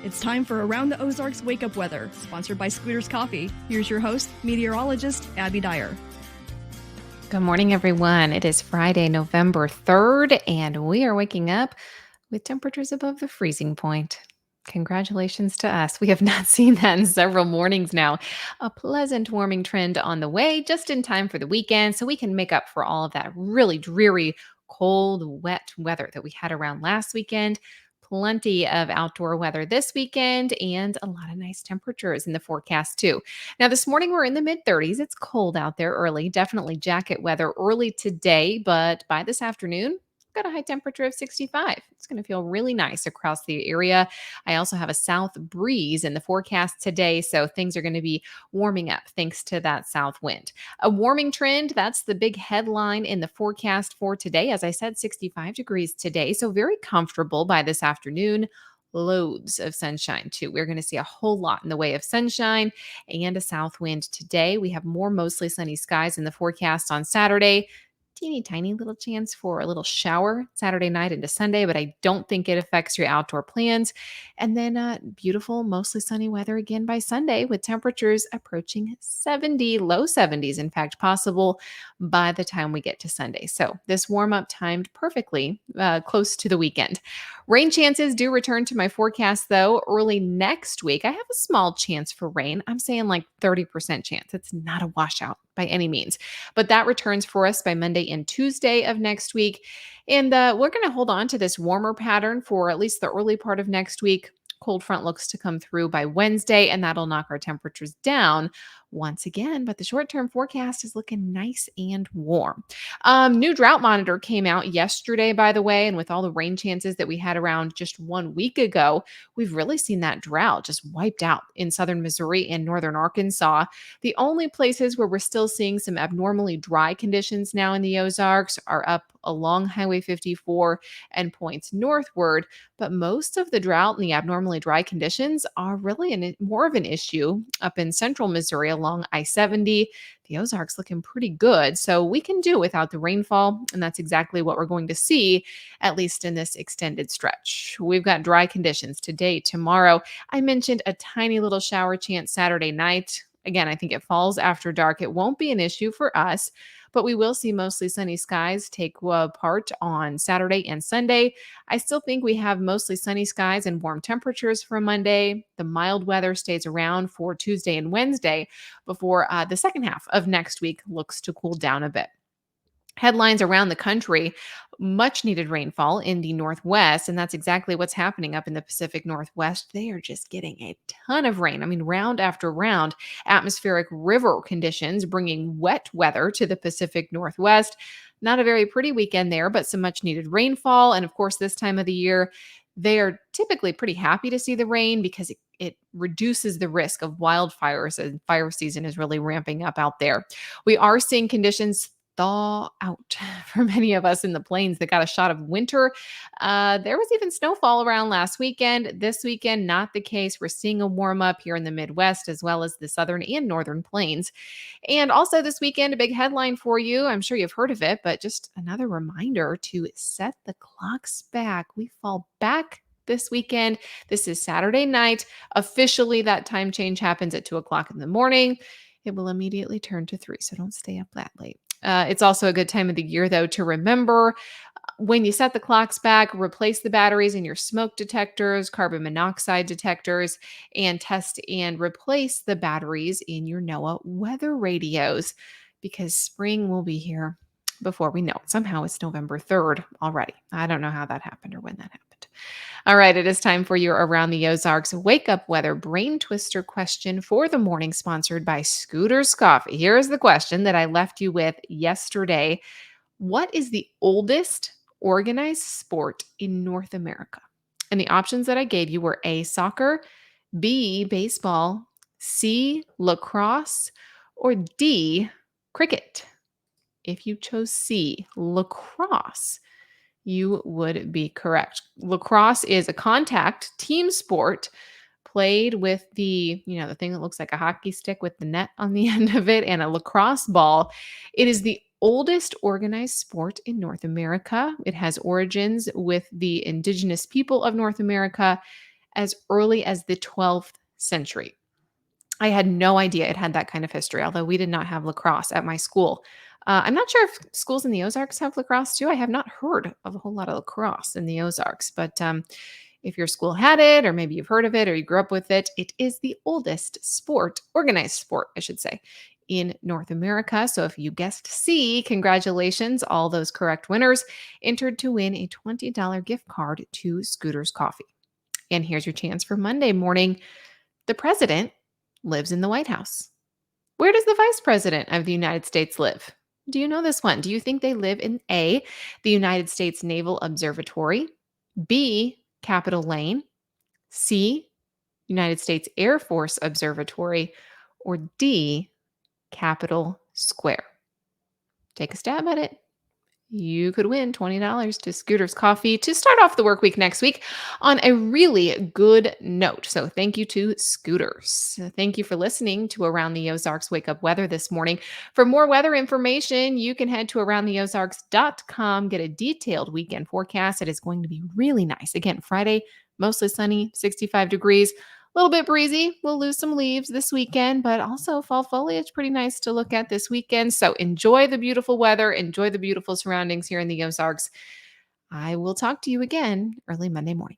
It's time for Around the Ozarks Wake Up Weather, sponsored by Scooters Coffee. Here's your host, meteorologist Abby Dyer. Good morning, everyone. It is Friday, November 3rd, and we are waking up with temperatures above the freezing point. Congratulations to us. We have not seen that in several mornings now. A pleasant warming trend on the way, just in time for the weekend, so we can make up for all of that really dreary, cold, wet weather that we had around last weekend. Plenty of outdoor weather this weekend and a lot of nice temperatures in the forecast, too. Now, this morning we're in the mid 30s. It's cold out there early, definitely jacket weather early today, but by this afternoon, got a high temperature of 65. It's going to feel really nice across the area. I also have a south breeze in the forecast today, so things are going to be warming up thanks to that south wind. A warming trend, that's the big headline in the forecast for today. As I said, 65 degrees today, so very comfortable by this afternoon. Loads of sunshine, too. We're going to see a whole lot in the way of sunshine and a south wind today. We have more mostly sunny skies in the forecast on Saturday. Teeny tiny little chance for a little shower Saturday night into Sunday, but I don't think it affects your outdoor plans. And then beautiful, mostly sunny weather again by Sunday with temperatures approaching 70, low 70s, in fact, possible by the time we get to Sunday. So this warm up timed perfectly close to the weekend. Rain chances do return to my forecast, though, early next week. I have a small chance for rain. I'm saying like 30% chance. It's not a washout by any means. But that returns for us by Monday and Tuesday of next week. And we're going to hold on to this warmer pattern for at least the early part of next week. Cold front looks to come through by Wednesday, and that'll knock our temperatures down once again. But the short-term forecast is looking nice and warm. New drought monitor came out yesterday, by the way, and with all the rain chances that we had around just 1 week ago, we've really seen that drought just wiped out in southern Missouri and northern Arkansas. The only places where we're still seeing some abnormally dry conditions now in the Ozarks are up along Highway 54 and points northward, but most of the drought and the abnormally dry conditions are really more of an issue up in central Missouri along I-70. The Ozarks looking pretty good, so we can do without the rainfall, and that's exactly what we're going to see, at least in this extended stretch. We've got dry conditions today, tomorrow. I mentioned a tiny little shower chance Saturday night. Again, I think it falls after dark. It won't be an issue for us, but we will see mostly sunny skies take part on Saturday and Sunday. I still think we have mostly sunny skies and warm temperatures for Monday. The mild weather stays around for Tuesday and Wednesday before the second half of next week looks to cool down a bit. Headlines around the country, much needed rainfall in the Northwest, and that's exactly what's happening up in the Pacific Northwest. They are just getting a ton of rain. I mean, round after round, atmospheric river conditions bringing wet weather to the Pacific Northwest. Not a very pretty weekend there, but some much needed rainfall. And of course, this time of the year, they are typically pretty happy to see the rain because it reduces the risk of wildfires, and fire season is really ramping up out there. We are seeing conditions thaw out for many of us in the plains that got a shot of winter. There was even snowfall around last weekend. This weekend, not the case. We're seeing a warm up here in the Midwest as well as the southern and northern plains. And also this weekend, a big headline for you. I'm sure you've heard of it, but just another reminder to set the clocks back. We fall back this weekend. This is Saturday night. Officially, that time change happens at 2:00 in the morning. It will immediately turn to 3, so don't stay up that late. It's also a good time of the year, though, to remember when you set the clocks back, replace the batteries in your smoke detectors, carbon monoxide detectors, and test and replace the batteries in your NOAA weather radios because spring will be here before we know it. Somehow it's November 3rd already. I don't know how that happened or when that happened. All right, it is time for your Around the Ozarks Wake Up Weather Brain Twister question for the morning, sponsored by Scooters Coffee. Here's the question that I left you with yesterday. What is the oldest organized sport in North America? And the options that I gave you were A, soccer, B, baseball, C, lacrosse, or D, cricket. If you chose C, lacrosse, you would be correct. Lacrosse is a contact team sport played with the thing that looks like a hockey stick with the net on the end of it and a lacrosse ball. It is the oldest organized sport in North America. It has origins with the indigenous people of North America, as early as the 12th century. I had no idea it had that kind of history, although we did not have lacrosse at my school. I'm not sure if schools in the Ozarks have lacrosse too. I have not heard of a whole lot of lacrosse in the Ozarks, but if your school had it, or maybe you've heard of it, or you grew up with it, it is the oldest sport, organized sport, I should say, in North America. So if you guessed C, congratulations, all those correct winners entered to win a $20 gift card to Scooter's Coffee. And here's your chance for Monday morning. The president lives in the White House. Where does the vice president of the United States live? Do you know this one? Do you think they live in A, the United States Naval Observatory, B, Capitol Lane, C, United States Air Force Observatory, or D, Capitol Square? Take a stab at it. You could win $20 to Scooter's Coffee to start off the work week next week on a really good note. So thank you to Scooters. Thank you for listening to Around the Ozarks Wake Up Weather this morning. For more weather information, you can head to aroundtheozarks.com, get a detailed weekend forecast. It is going to be really nice. Again, Friday, mostly sunny, 65 degrees. A little bit breezy. We'll lose some leaves this weekend, but also fall foliage pretty nice to look at this weekend. So enjoy the beautiful weather, enjoy the beautiful surroundings here in the Ozarks. I will talk to you again early Monday morning.